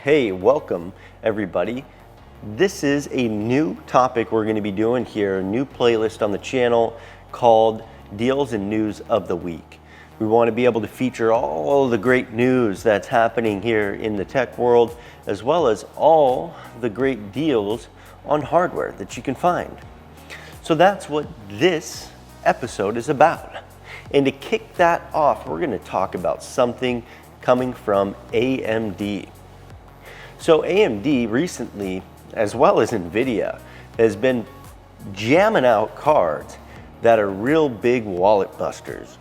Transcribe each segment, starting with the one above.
Hey, welcome everybody. This is a new topic we're going to be doing here, a new playlist on the channel called Deals and News of the Week. We want to be able to feature all the great news that's happening here in the tech world, as well as all the great deals on hardware that you can find. So that's what this episode is about. And to kick that off, we're going to talk about something coming from AMD. So AMD recently, as well as Nvidia, has been jamming out cards that are real big wallet busters.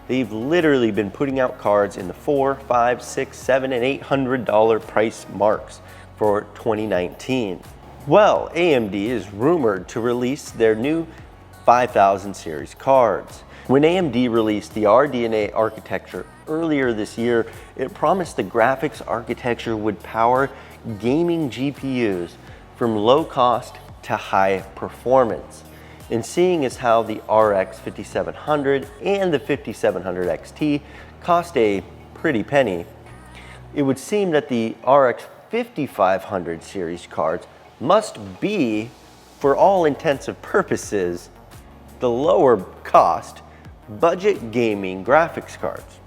They've literally been putting out cards in the $400, $500, $600, $700, and $800 price marks for 2019. Well, AMD is rumored to release their new 5000 series cards. When AMD released the RDNA architecture earlier this year, it promised the graphics architecture would power gaming GPUs from low cost to high performance. And seeing as how the RX 5700 and the 5700 XT cost a pretty penny, it would seem that the RX 5500 series cards must be, for all intents and purposes, the lower cost budget gaming graphics cards,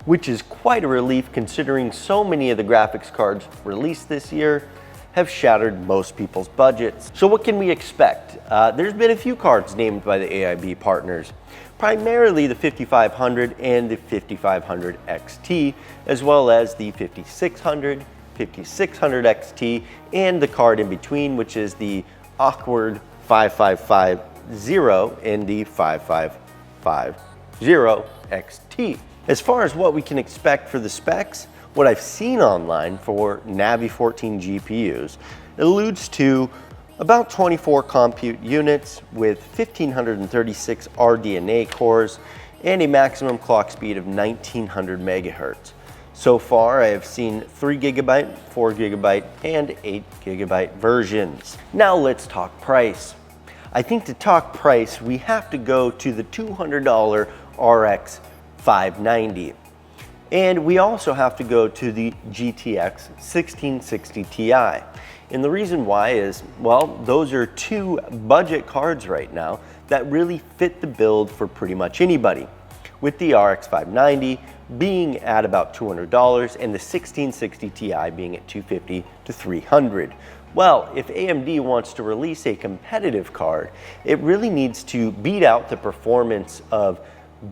which is quite a relief considering so many of the graphics cards released this year have shattered most people's budgets. So what can we expect? There's been a few cards named by the AIB partners, primarily the 5500 and the 5500 XT, as well as the 5600, 5600 XT, and the card in between, which is the awkward 5550 and the 5550 XT. As far as what we can expect for the specs, what I've seen online for Navi 14 GPUs alludes to about 24 compute units with 1536 RDNA cores and a maximum clock speed of 1900 megahertz. So far, I have seen 3GB, 4GB, and 8GB versions. Now let's talk price. I think to talk price, we have to go to the $200 RX 590. And we also have to go to the GTX 1660 Ti. And the reason why is, well, those are two budget cards right now that really fit the build for pretty much anybody, with the RX 590 being at about $200 and the 1660 Ti being at $250 to $300. Well, if AMD wants to release a competitive card, it really needs to beat out the performance of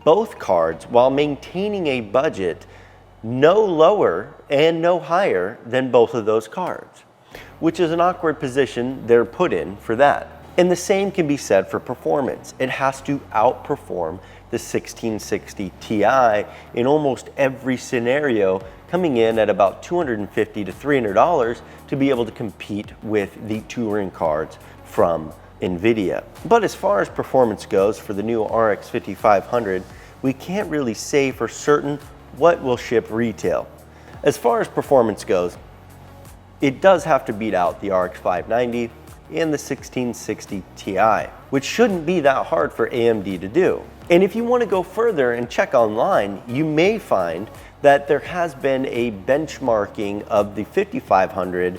both cards while maintaining a budget no lower and no higher than both of those cards, which is an awkward position they're put in for that. And the same can be said for performance. It has to outperform the 1660 Ti in almost every scenario, coming in at about $250 to $300 to be able to compete with the Turing cards from Nvidia. But as far as performance goes for the new RX 5500, we can't really say for certain what will ship retail. As far as performance goes, it does have to beat out the RX 590 and the 1660 Ti, which shouldn't be that hard for AMD to do. And if you want to go further and check online, you may find that there has been a benchmarking of the 5500,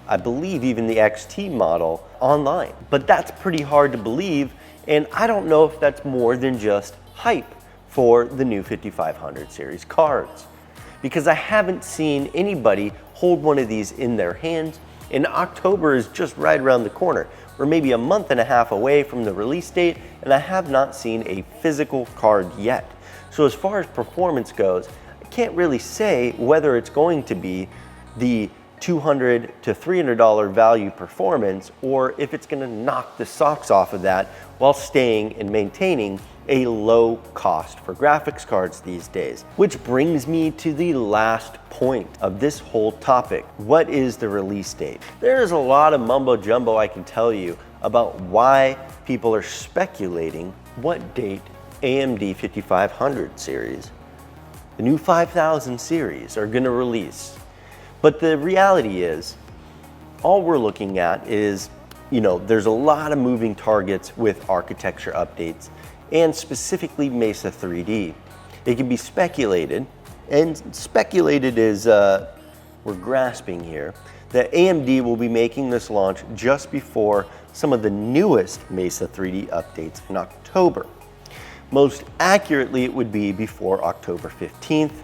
I believe even the XT model, online. But that's pretty hard to believe, and I don't know if that's more than just hype for the new 5500 series cards, because I haven't seen anybody hold one of these in their hands, and October is just right around the corner. We're maybe a month and a half away from the release date, and I have not seen a physical card yet. So as far as performance goes, I can't really say whether it's going to be the $200 to $300 value performance, or if it's going to knock the socks off of that while staying and maintaining a low cost for graphics cards these days. Which brings me to the last point of this whole topic. What is the release date? There's a lot of mumbo jumbo I can tell you about why people are speculating what date AMD 5500 series, the new 5000 series, are going to release. But the reality is, all we're looking at is, there's a lot of moving targets with architecture updates, and specifically Mesa 3D. It can be speculated, and speculated is we're grasping here that AMD will be making this launch just before some of the newest Mesa 3D updates in October. Most accurately, it would be before October 15th,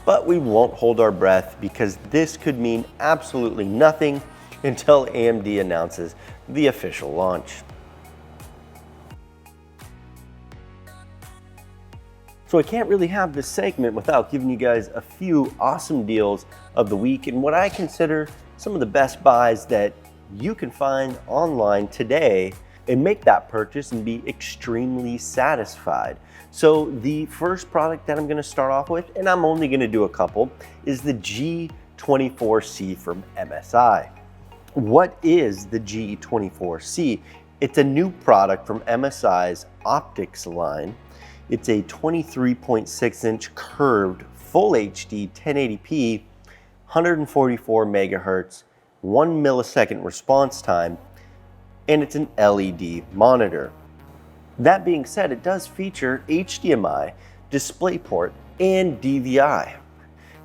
but we won't hold our breath because this could mean absolutely nothing until AMD announces the official launch. So I can't really have this segment without giving you guys a few awesome deals of the week and what I consider some of the best buys that you can find online today and make that purchase and be extremely satisfied. So the first product that I'm going to start off with, and I'm only going to do a couple, is the G24C from MSI. What is the G24C? It's a new product from MSI's optics line. It's a 23.6-inch curved full HD 1080p, 144 megahertz, 1 millisecond response time, and it's an LED monitor. That being said, it does feature HDMI, DisplayPort, and DVI.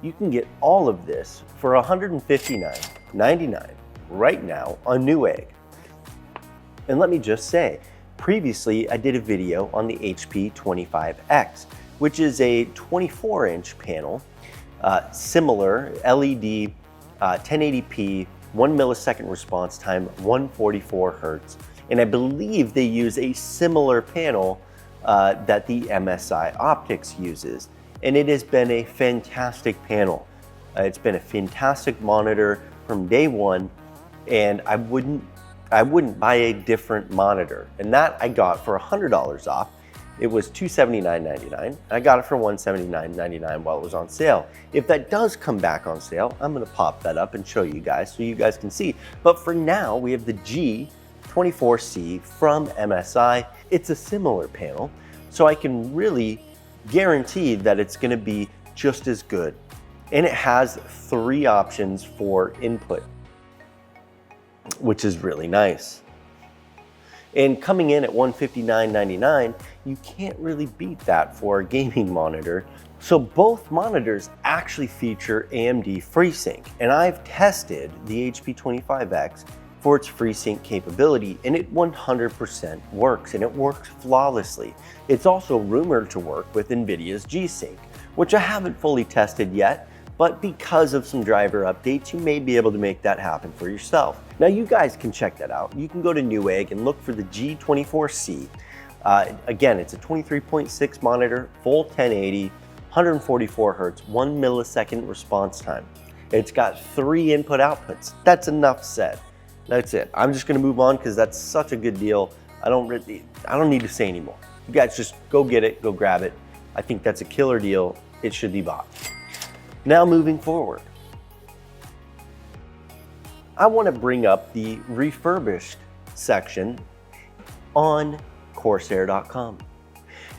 You can get all of this for $159.99 right now on Newegg. And let me just say, previously I did a video on the HP 25X, which is a 24-inch panel, similar LED, 1080p, 1 millisecond response time, 144 hertz. And I believe they use a similar panel that the MSI Optics uses. And it has been a fantastic panel. It's been a fantastic monitor from day one, and I wouldn't buy a different monitor. And that I got for $100 off. It was $279.99. I got it for $179.99 while it was on sale. If that does come back on sale, I'm gonna pop that up and show you guys so you guys can see. But for now, we have the G24C from MSI. It's a similar panel, so I can really guarantee that it's gonna be just as good. And it has 3 options for input, which is really nice. And coming in at $159.99, you can't really beat that for a gaming monitor. So both monitors actually feature AMD FreeSync, and I've tested the HP 25X for its FreeSync capability, and it 100% works, and it works flawlessly. It's also rumored to work with NVIDIA's G-Sync, which I haven't fully tested yet, but because of some driver updates, you may be able to make that happen for yourself. Now you guys can check that out. You can go to Newegg and look for the G24C. Again, it's a 23.6 monitor, full 1080, 144 hertz, 1 millisecond response time. It's got 3 input outputs. That's enough said. That's it. I'm just gonna move on because that's such a good deal. I don't need to say anymore. You guys just go get it, go grab it. I think that's a killer deal. It should be bought. Now moving forward, I want to bring up the refurbished section on Corsair.com.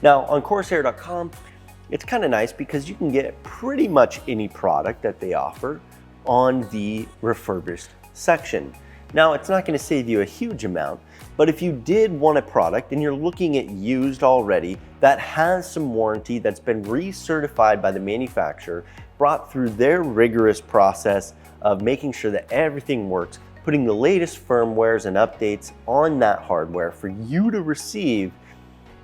Now on Corsair.com, it's kind of nice because you can get pretty much any product that they offer on the refurbished section. Now it's not going to save you a huge amount, but if you did want a product and you're looking at used already that has some warranty, that's been recertified by the manufacturer, brought through their rigorous process of making sure that everything works, putting the latest firmwares and updates on that hardware for you to receive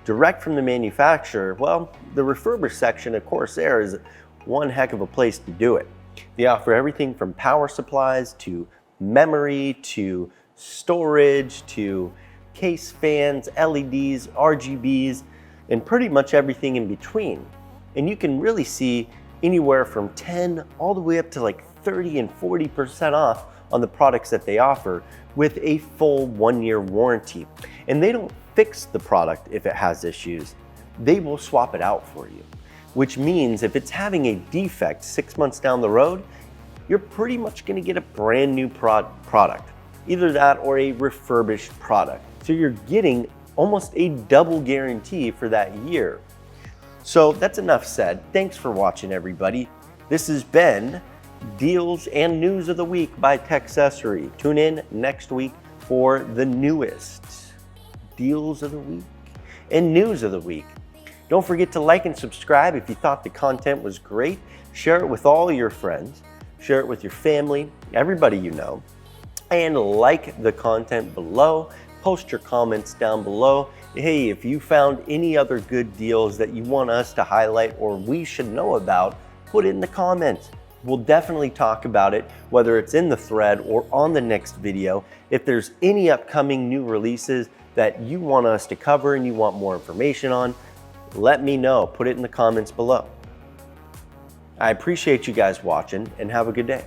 direct from the manufacturer, well, the refurbished section of Corsair is one heck of a place to do it. They offer everything from power supplies to memory to storage to case fans, LEDs, RGBs, and pretty much everything in between. And you can really see anywhere from 10 all the way up to like 30 and 40% off on the products that they offer with a full 1-year warranty. And they don't fix the product if it has issues. They will swap it out for you, which means if it's having a defect 6 months down the road, you're pretty much gonna get a brand new product, either that or a refurbished product. So you're getting almost a double guarantee for that year. So that's enough said. Thanks for watching, everybody. This has been Deals and News of the Week by TechCessory. Tune in next week for the newest Deals of the Week and News of the Week. Don't forget to like and subscribe if you thought the content was great. Share it with all your friends. share it with your family, everybody you know, and like the content below. Post your comments down below. Hey, if you found any other good deals that you want us to highlight or we should know about, put it in the comments. We'll definitely talk about it, whether it's in the thread or on the next video. If there's any upcoming new releases that you want us to cover and you want more information on, let me know. Put it in the comments below. I appreciate you guys watching and have a good day.